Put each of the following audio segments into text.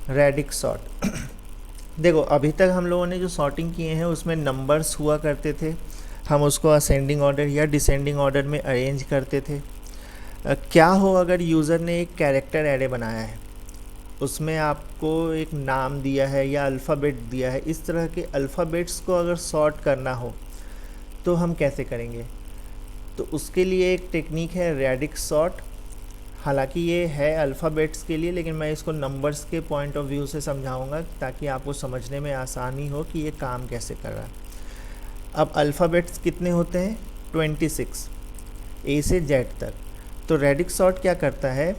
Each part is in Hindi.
Radix sort. देखो अभी तक हम लोगों ने जो सॉर्टिंग किए हैं उसमें नंबर्स हुआ करते थे, हम उसको असेंडिंग ऑर्डर या डिसेंडिंग ऑर्डर में अरेंज करते थे। क्या हो अगर यूज़र ने एक कैरेक्टर एरे बनाया है, उसमें आपको एक नाम दिया है या अल्फ़ाबेट दिया है, इस तरह के अल्फ़ाबेट्स को अगर सॉर्ट करना हो तो हम कैसे करेंगे? तो उसके लिए एक टेक्निक है रेडिक्स सॉर्ट। हालांकि ये है अल्फ़ाबेट्स के लिए, लेकिन मैं इसको नंबर्स के पॉइंट ऑफ व्यू से समझाऊंगा ताकि आपको समझने में आसानी हो कि ये काम कैसे कर रहा है। अब अल्फ़ाबेट्स कितने होते हैं? 26, ए से जेड तक। तो रेडिक्स सॉर्ट क्या करता है,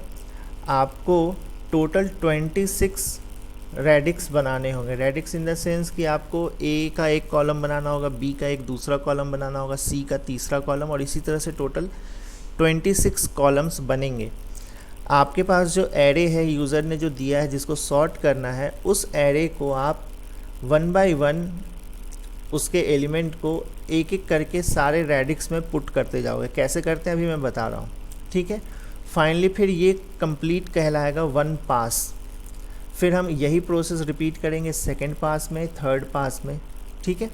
आपको टोटल 26 रेडिक्स बनाने होंगे। रेडिक्स इन द सेंस कि आपको ए का एक कॉलम बनाना होगा, बी का एक दूसरा कॉलम बनाना होगा, सी का तीसरा कॉलम, और इसी तरह से टोटल 26 कॉलम्स बनेंगे। आपके पास जो एरे है यूज़र ने जो दिया है जिसको सॉर्ट करना है, उस एरे को आप वन बाय वन उसके एलिमेंट को एक एक करके सारे रेडिक्स में पुट करते जाओगे। कैसे करते हैं अभी मैं बता रहा हूँ, ठीक है। फाइनली फिर ये कंप्लीट कहलाएगा वन पास। फिर हम यही प्रोसेस रिपीट करेंगे सेकंड पास में, थर्ड पास में, ठीक है।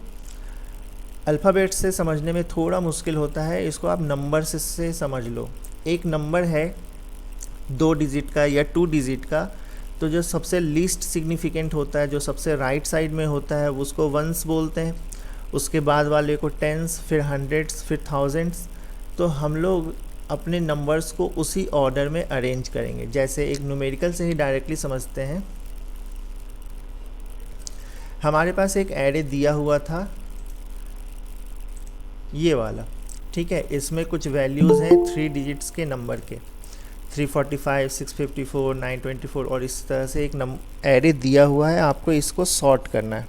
अल्फ़ाबेट से समझने में थोड़ा मुश्किल होता है, इसको आप नंबर से समझ लो। एक नंबर है 2 डिजिट का या 2 डिजिट का, तो जो सबसे लीस्ट सिग्निफिकेंट होता है, जो सबसे राइट साइड में होता है, उसको वंस बोलते हैं। उसके बाद वाले को टेंस, फिर हंड्रेड्स, फिर थाउजेंड्स। तो हम लोग अपने नंबर्स को उसी ऑर्डर में अरेंज करेंगे। जैसे एक न्यूमेरिकल से ही डायरेक्टली समझते हैं। हमारे पास एक एरे दिया हुआ था ये वाला, ठीक है। इसमें कुछ वैल्यूज़ हैं 3 डिजिट्स के नंबर के, 345, 654, 924, और इस तरह से एक एरे दिया हुआ है। आपको इसको सॉर्ट करना है।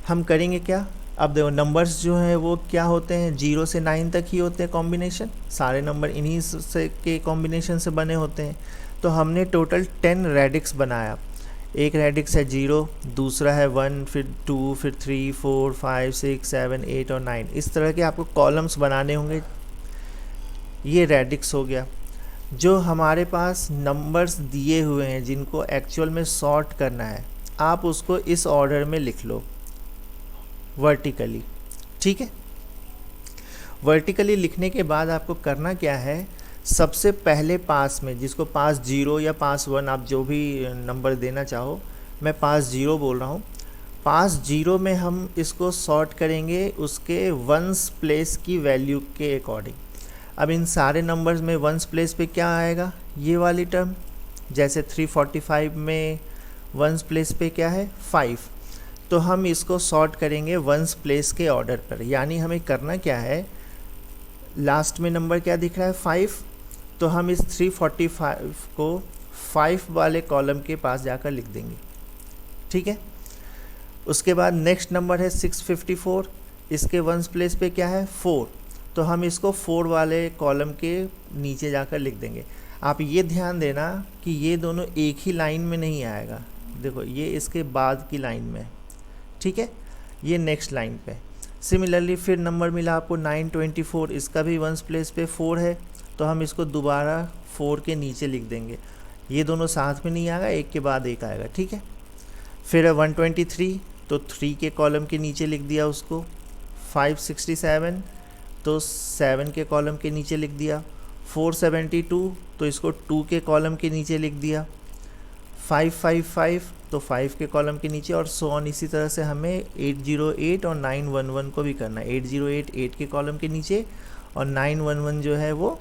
हम करेंगे क्या? अब देखो नंबर्स जो हैं वो क्या होते हैं, 0 से 9 तक ही होते हैं कॉम्बिनेशन। सारे नंबर इन्हीं से के कॉम्बिनेशन से बने होते हैं। तो हमने टोटल 10 रेडिक्स बनाया। एक रेडिक्स है 0, दूसरा है 1, फिर 2, फिर 3, 4, 5, 6, 7, 8 और 9। इस तरह के आपको कॉलम्स बनाने होंगे। ये रेडिक्स हो गया। जो हमारे पास नंबर्स दिए हुए हैं जिनको एक्चुअल में सॉर्ट करना है, आप उसको इस ऑर्डर में लिख लो वर्टिकली, ठीक है। वर्टिकली लिखने के बाद आपको करना क्या है, सबसे पहले पास में, जिसको पास 0 या पास 1 आप जो भी नंबर देना चाहो, मैं पास 0 बोल रहा हूँ। पास 0 में हम इसको सॉर्ट करेंगे उसके वंस प्लेस की वैल्यू के अकॉर्डिंग। अब इन सारे नंबर्स में वंस प्लेस पे क्या आएगा, ये वाली टर्म। जैसे 345 में वंस प्लेस पे क्या है, 5। तो हम इसको सॉर्ट करेंगे वंस प्लेस के ऑर्डर पर। यानी हमें करना क्या है, लास्ट में नंबर क्या दिख रहा है, 5। तो हम इस 345 को 5 वाले कॉलम के पास जाकर लिख देंगे, ठीक है। उसके बाद नेक्स्ट नंबर है 654, इसके वंस प्लेस पे क्या है, 4। तो हम इसको 4 वाले कॉलम के नीचे जाकर लिख देंगे। आप ये ध्यान देना कि ये दोनों एक ही लाइन में नहीं आएगा। देखो ये इसके बाद की लाइन में, ठीक है, ये नेक्स्ट लाइन पे। सिमिलरली फिर नंबर मिला आपको 924, इसका भी वंस प्लेस पे 4 है। तो हम इसको दोबारा 4 के नीचे लिख देंगे। ये दोनों साथ में नहीं आएगा, एक के बाद एक आएगा, ठीक है। फिर 123, तो 3 के कॉलम के नीचे लिख दिया उसको। 567, तो 7 के कॉलम के नीचे लिख दिया। 472, तो इसको 2 के कॉलम के नीचे लिख दिया। 555, तो 5 के कॉलम के नीचे, और सो ऑन। इसी तरह से हमें 808 और 911 को भी करना है। 808 8 के कॉलम के नीचे, और 911 जो है वो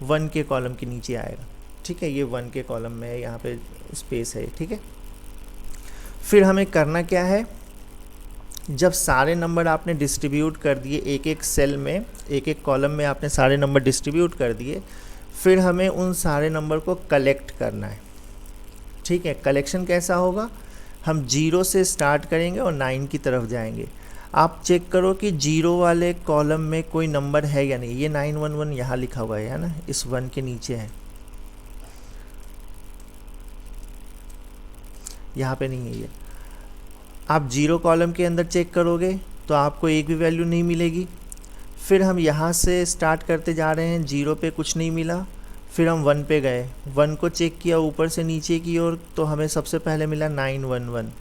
1 के कॉलम के नीचे आएगा, ठीक है। ये 1 के कॉलम में है, यहाँ पे स्पेस है, ठीक है। फिर हमें करना क्या है, जब सारे नंबर आपने डिस्ट्रीब्यूट कर दिए एक एक सेल में, एक एक कॉलम में आपने सारे नंबर डिस्ट्रीब्यूट कर दिए, फिर हमें उन सारे नंबर को कलेक्ट करना है, ठीक है। कलेक्शन कैसा होगा, हम 0 से स्टार्ट करेंगे और 9 की तरफ जाएंगे। आप चेक करो कि 0 वाले कॉलम में कोई नंबर है या नहीं। ये 911 यहाँ लिखा हुआ है ना, इस 1 के नीचे है, यहाँ पे नहीं है ये। आप 0 कॉलम के अंदर चेक करोगे तो आपको एक भी वैल्यू नहीं मिलेगी। फिर हम यहाँ से स्टार्ट करते जा रहे हैं, 0 पे कुछ नहीं मिला। फिर हम 1 पे गए, 1 को चेक किया ऊपर से नीचे की ओर, तो हमें सबसे पहले मिला 911,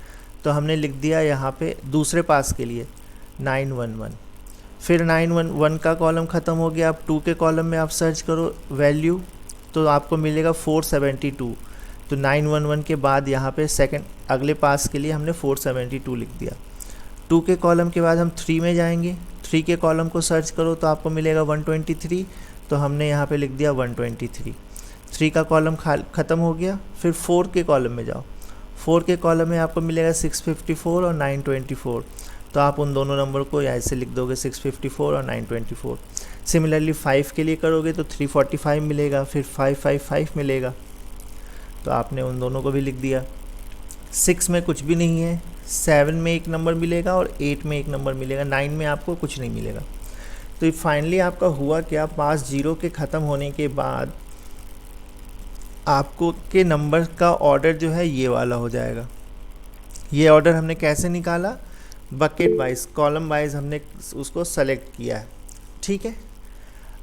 तो हमने लिख दिया यहाँ पे दूसरे पास के लिए 911। फिर 911 का कॉलम ख़त्म हो गया, अब 2 के कॉलम में आप सर्च करो वैल्यू, तो आपको मिलेगा 472। तो 911 के बाद यहाँ पे सेकंड अगले पास के लिए हमने 472 लिख दिया। 2 के कॉलम के बाद हम 3 में जाएंगे, 3 के कॉलम को सर्च करो तो आपको मिलेगा 123, तो हमने यहाँ पे लिख दिया 123। 3 का कॉलम ख़त्म हो गया, फिर 4 के कॉलम में जाओ, 4 के कॉलम में आपको मिलेगा 654 और 924, तो आप उन दोनों नंबर को ऐसे लिख दोगे 654 और 924। सिमिलरली 5 के लिए करोगे तो 345 मिलेगा, फिर 555 मिलेगा, तो आपने उन दोनों को भी लिख दिया। 6 में कुछ भी नहीं है, 7 में एक नंबर मिलेगा और 8 में एक नंबर मिलेगा, 9 में आपको कुछ नहीं मिलेगा। तो फाइनली आपका हुआ क्या, पास 0 के ख़त्म होने के बाद आपको के नंबर का ऑर्डर जो है ये वाला हो जाएगा। ये ऑर्डर हमने कैसे निकाला, बकेट वाइज, कॉलम वाइज हमने उसको सेलेक्ट किया है, ठीक है।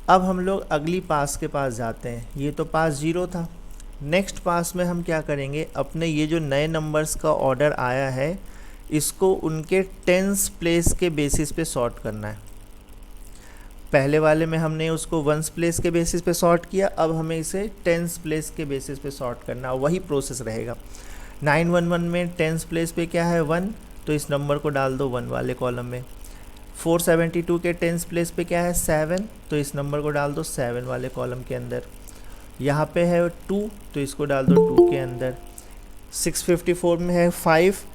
अब हम लोग अगली पास के पास जाते हैं। ये तो पास 0 था, नेक्स्ट पास में हम क्या करेंगे, अपने ये जो नए नंबर्स का ऑर्डर आया है इसको उनके टेंस प्लेस के बेसिस पे सॉर्ट करना है। पहले वाले में हमने उसको वंस प्लेस के बेसिस पे सॉर्ट किया, अब हमें इसे टेंस प्लेस के बेसिस पे सॉर्ट करना, वही प्रोसेस रहेगा। 911 में टेंस प्लेस पे क्या है 1, तो इस नंबर को डाल दो 1 वाले कॉलम में। 472 के टेंस प्लेस पे क्या है 7, तो इस नंबर को डाल दो 7 वाले कॉलम के अंदर। यहाँ पे है 2, तो इसको डाल दो 2 के अंदर। 654 में है 5,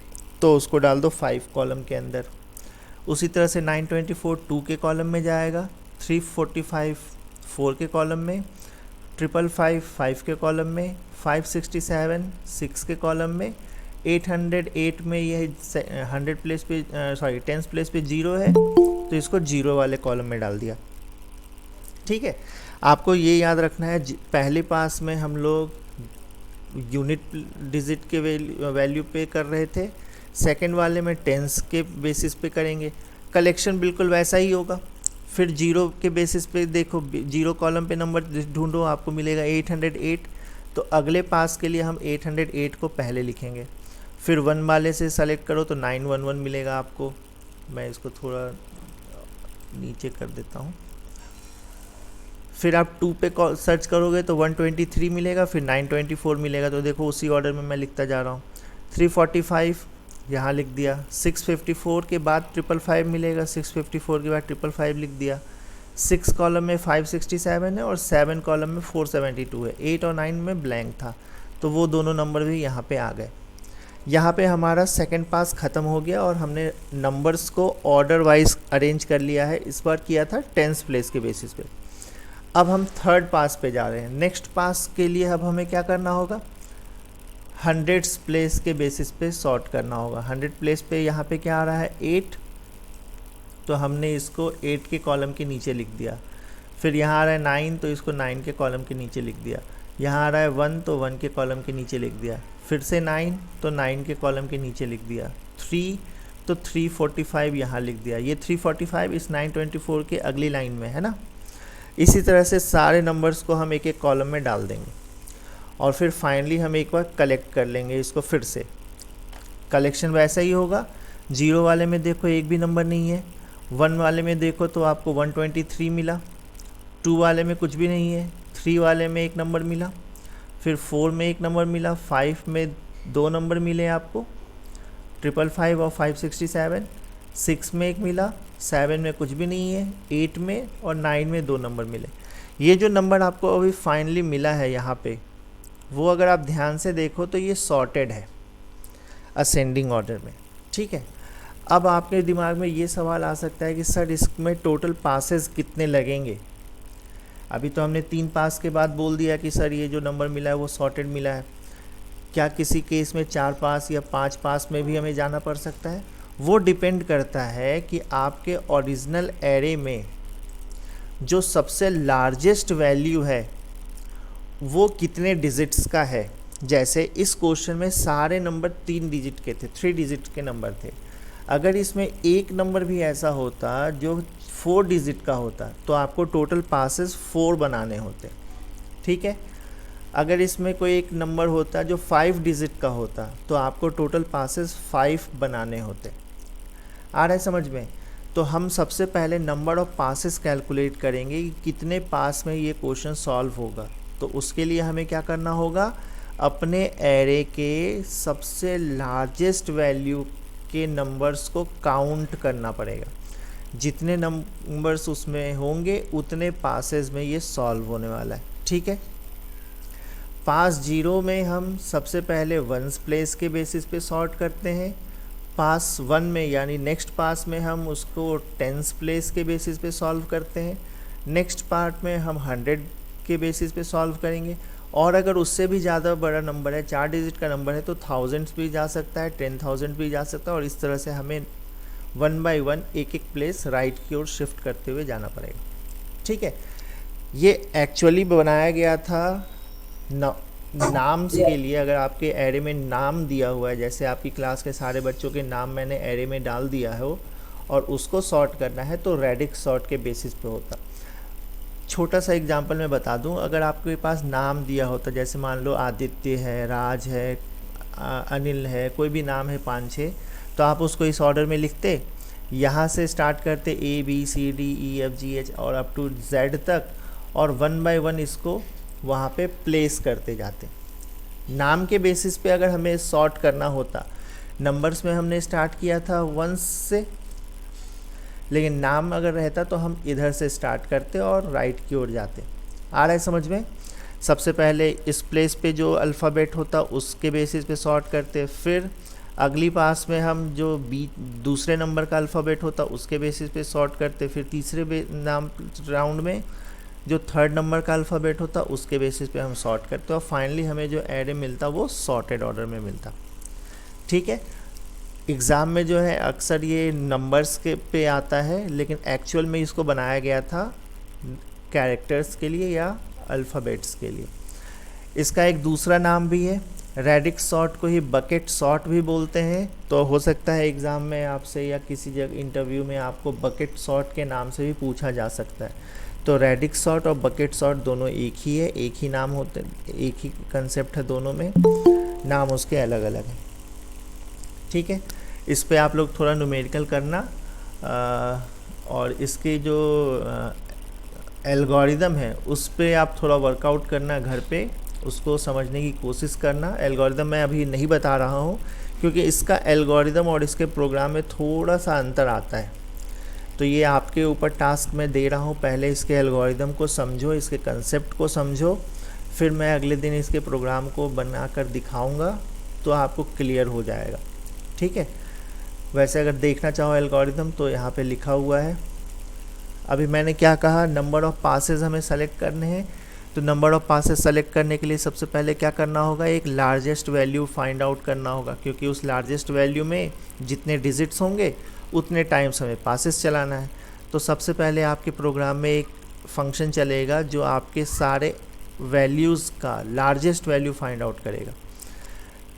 तो उसको डाल दो 5 कॉलम के अंदर। उसी तरह से 924 2 के कॉलम में जाएगा, 345 4 के कॉलम में, 555 5 के कॉलम में, 567 6 के कॉलम में, 808 में ये 100 प्लेस पे टेंस प्लेस पे 0 है, तो इसको 0 वाले कॉलम में डाल दिया, ठीक है। आपको ये याद रखना है, पहले पास में हम लोग यूनिट डिजिट के वैल्यू पे कर रहे थे, सेकंड वाले में टेंस के बेसिस पे करेंगे, कलेक्शन बिल्कुल वैसा ही होगा। फिर 0 के बेसिस पे देखो, 0 कॉलम पे नंबर ढूंढो, आपको मिलेगा 808, तो अगले पास के लिए हम 808 को पहले लिखेंगे। फिर 1 वाले से सेलेक्ट करो तो 911 मिलेगा आपको। मैं इसको थोड़ा नीचे कर देता हूँ। फिर आप 2 पे सर्च करोगे तो 123 मिलेगा, फिर 924 मिलेगा, तो देखो उसी ऑर्डर में मैं लिखता जा रहा हूँ। 345 यहाँ लिख दिया, 654 के बाद 555 मिलेगा, 654 के बाद 555 लिख दिया। 6 कॉलम में 567 है और 7 कॉलम में 472 है, 8 और 9 में ब्लैंक था, तो वो दोनों नंबर भी यहाँ पे आ गए। यहाँ पे हमारा सेकंड पास ख़त्म हो गया और हमने नंबर्स को ऑर्डर वाइज अरेंज कर लिया है। इस बार किया था टेंस प्लेस के बेसिस पे। अब हम थर्ड पास पे जा रहे हैं। नेक्स्ट पास के लिए अब हमें क्या करना होगा, 100 प्लेस के बेसिस पे सॉर्ट करना होगा। 100 प्लेस पे यहाँ पे क्या आ रहा है 8, तो हमने इसको 8 के कॉलम के नीचे लिख दिया। फिर यहाँ आ रहा है 9, तो इसको 9 के कॉलम के नीचे लिख दिया। यहाँ आ रहा है 1, तो 1 के कॉलम के नीचे लिख दिया। फिर से 9, तो 9 के कॉलम के नीचे लिख दिया। 3, तो 345 यहाँ लिख दिया। ये 345 इस 924 के अगली लाइन में है ना। इसी तरह से सारे नंबर्स को हम एक एक कॉलम में डाल देंगे और फिर फाइनली हम एक बार कलेक्ट कर लेंगे इसको। फिर से कलेक्शन वैसा ही होगा। 0 वाले में देखो एक भी नंबर नहीं है, 1 वाले में देखो तो आपको 123 मिला, 2 वाले में कुछ भी नहीं है, 3 वाले में एक नंबर मिला, फिर 4 में एक नंबर मिला, 5 में 2 नंबर मिले आपको 555 और 567, 6 में एक मिला, 7 में कुछ भी नहीं है, 8 में और 9 में 2 नंबर मिले। ये जो नंबर आपको अभी फाइनली मिला है यहाँ पे, वो अगर आप ध्यान से देखो तो ये सॉर्टेड है असेंडिंग ऑर्डर में, ठीक है। अब आपके दिमाग में ये सवाल आ सकता है कि सर इसमें टोटल पासेस कितने लगेंगे। अभी तो हमने 3 पास के बाद बोल दिया कि सर ये जो नंबर मिला है वो सॉर्टेड मिला है। क्या किसी केस में 4 पास या 5 पास में भी हमें जाना पड़ सकता है? वो डिपेंड करता है कि आपके ओरिजिनल एरे में जो सबसे लार्जेस्ट वैल्यू है वो कितने डिजिट्स का है। जैसे इस क्वेश्चन में सारे नंबर 3 डिजिट के थे, 3 डिजिट के नंबर थे। अगर इसमें एक नंबर भी ऐसा होता जो 4 डिजिट का होता तो आपको टोटल पासेस 4 बनाने होते, ठीक है। अगर इसमें कोई एक नंबर होता जो 5 डिजिट का होता तो आपको टोटल पासेस 5 बनाने होते। आ रहा है समझ में? तो हम सबसे पहले नंबर ऑफ पासेस कैलकुलेट करेंगे कि कितने पास में ये क्वेश्चन सॉल्व होगा। तो उसके लिए हमें क्या करना होगा, अपने एरे के सबसे लार्जेस्ट वैल्यू के नंबर्स को काउंट करना पड़ेगा। जितने नंबर्स उसमें होंगे उतने पासेस में ये सॉल्व होने वाला है। ठीक है। पास 0 में हम सबसे पहले वंस प्लेस के बेसिस पे सॉर्ट करते हैं। पास 1 में यानी नेक्स्ट पास में हम उसको टेंस प्लेस के बेसिस पे सॉल्व करते हैं। नेक्स्ट पार्ट में हम 100 के बेसिस पे सॉल्व करेंगे। और अगर उससे भी ज़्यादा बड़ा नंबर है, 4 डिजिट का नंबर है, तो थाउजेंड्स भी जा सकता है, 10,000 भी जा सकता है। और इस तरह से हमें 1 बाय 1 एक एक प्लेस राइट की ओर शिफ्ट करते हुए जाना पड़ेगा। ठीक है। ये एक्चुअली बनाया गया था नाम्स के लिए। अगर आपके एरे में नाम दिया हुआ है, जैसे आपकी क्लास के सारे बच्चों के नाम मैंने एरे में डाल दिया है और उसको सॉर्ट करना है, तो रेडिक्स सॉर्ट के बेसिस पे होता। छोटा सा एग्जांपल मैं बता दूं, अगर आपके पास नाम दिया होता, जैसे मान लो आदित्य है, राज है, अनिल है, कोई भी नाम है 5-6, तो आप उसको इस ऑर्डर में लिखते। यहाँ से स्टार्ट करते ABCDEFGH और अप टू Z तक, और 1 बाय 1 इसको वहाँ पे प्लेस करते जाते। नाम के बेसिस पे अगर हमें सॉर्ट करना होता, नंबर्स में हमने स्टार्ट किया था 1 से, लेकिन नाम अगर रहता तो हम इधर से स्टार्ट करते और राइट की ओर जाते। आ रहा है समझ में? सबसे पहले इस प्लेस पे जो अल्फ़ाबेट होता उसके बेसिस पे सॉर्ट करते, फिर अगली पास में हम जो दूसरे नंबर का अल्फ़ाबेट होता उसके बेसिस पे सॉर्ट करते, फिर तीसरे राउंड में जो थर्ड नंबर का अल्फ़ाबेट होता उसके बेसिस पे हम सॉर्ट करते, और फाइनली हमें जो एरे मिलता वो सॉर्टेड ऑर्डर में मिलता। ठीक है। एग्ज़ाम में जो है अक्सर ये नंबर्स के पे आता है, लेकिन एक्चुअल में इसको बनाया गया था कैरेक्टर्स के लिए या अल्फ़ाबेट्स के लिए। इसका एक दूसरा नाम भी है, रेडिक्स सॉर्ट को ही बकेट सॉर्ट भी बोलते हैं। तो हो सकता है एग्ज़ाम में आपसे या किसी जगह इंटरव्यू में आपको बकेट सॉर्ट के नाम से भी पूछा जा सकता है। तो रेडिक्स सॉर्ट और बकेट सॉर्ट दोनों एक ही है, एक ही नाम होते, एक ही कंसेप्ट है, दोनों में नाम उसके अलग अलग हैं। ठीक है। इस पे आप लोग थोड़ा न्यूमेरिकल करना, और इसके जो एल्गोरिदम है उस पे आप थोड़ा वर्कआउट करना घर पे, उसको समझने की कोशिश करना। एल्गोरिदम मैं अभी नहीं बता रहा हूँ क्योंकि इसका एल्गोरिदम और इसके प्रोग्राम में थोड़ा सा अंतर आता है, तो ये आपके ऊपर टास्क मैं दे रहा हूँ। पहले इसके एल्गोरिदम को समझो, इसके कंसेप्ट को समझो, फिर मैं अगले दिन इसके प्रोग्राम को बना कर दिखाऊँगा तो आपको क्लियर हो जाएगा। ठीक है। वैसे अगर देखना चाहो एल्गोरिदम तो यहाँ पे लिखा हुआ है। अभी मैंने क्या कहा, नंबर ऑफ़ पासेस हमें सेलेक्ट करने हैं। तो नंबर ऑफ़ पासेस सेलेक्ट करने के लिए सबसे पहले क्या करना होगा, एक लार्जेस्ट वैल्यू फाइंड आउट करना होगा, क्योंकि उस लार्जेस्ट वैल्यू में जितने डिजिट्स होंगे उतने टाइम्स हमें पासेस चलाना है। तो सबसे पहले आपके प्रोग्राम में एक फंक्शन चलेगा जो आपके सारे वैल्यूज़ का लार्जेस्ट वैल्यू फाइंड आउट करेगा।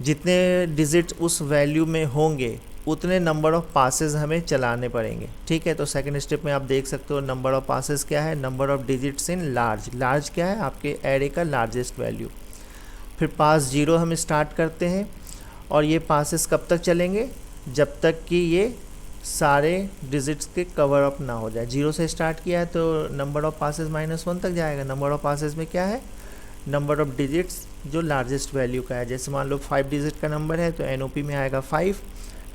जितने डिजिट्स उस वैल्यू में होंगे उतने नंबर ऑफ़ पासेस हमें चलाने पड़ेंगे। ठीक है। तो सेकंड स्टेप में आप देख सकते हो नंबर ऑफ़ पासेस क्या है, number of digits in large. Large क्या है, आपके एरे का लार्जेस्ट वैल्यू। फिर पास 0 हम स्टार्ट करते हैं, और ये पासेस कब तक चलेंगे, जब तक कि ये सारे डिजिट्स के कवर अप ना हो जाए। 0 से स्टार्ट किया है तो नंबर ऑफ़ पासेस -1 तक जाएगा। नंबर ऑफ़ पासेस में क्या है, नंबर ऑफ़ डिजिट्स जो लार्जेस्ट वैल्यू का है। जैसे मान लो 5 डिजिट का नंबर है तो NOP में आएगा 5,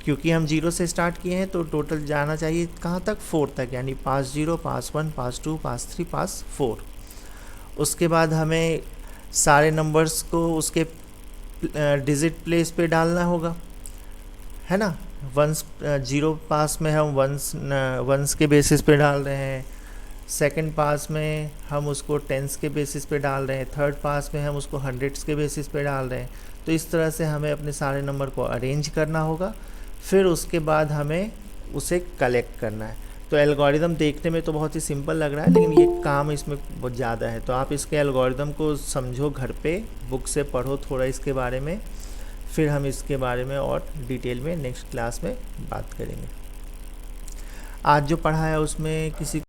क्योंकि हम 0 से स्टार्ट किए हैं तो टोटल जाना चाहिए कहाँ तक, 4 तक, यानी पास 0, पास 1, पास 2, पास 3, पास 4। उसके बाद हमें सारे नंबर्स को उसके डिजिट प्लेस पे डालना होगा, है ना। 0 पास में हम वंस के बेसिस पे डाल रहे हैं, सेकंड पास में हम उसको टेंस के बेसिस पे डाल रहे हैं, थर्ड पास में हम उसको हंड्रेड्स के बेसिस पे डाल रहे हैं। तो इस तरह से हमें अपने सारे नंबर को अरेंज करना होगा, फिर उसके बाद हमें उसे कलेक्ट करना है। तो एल्गोरिदम देखने में तो बहुत ही सिंपल लग रहा है, लेकिन ये काम इसमें बहुत ज़्यादा है। तो आप इसके एल्गोरिदम को समझो घर पे, बुक से पढ़ो थोड़ा इसके बारे में, फिर हम इसके बारे में और डिटेल में नेक्स्ट क्लास में बात करेंगे। आज जो पढ़ा है उसमें किसी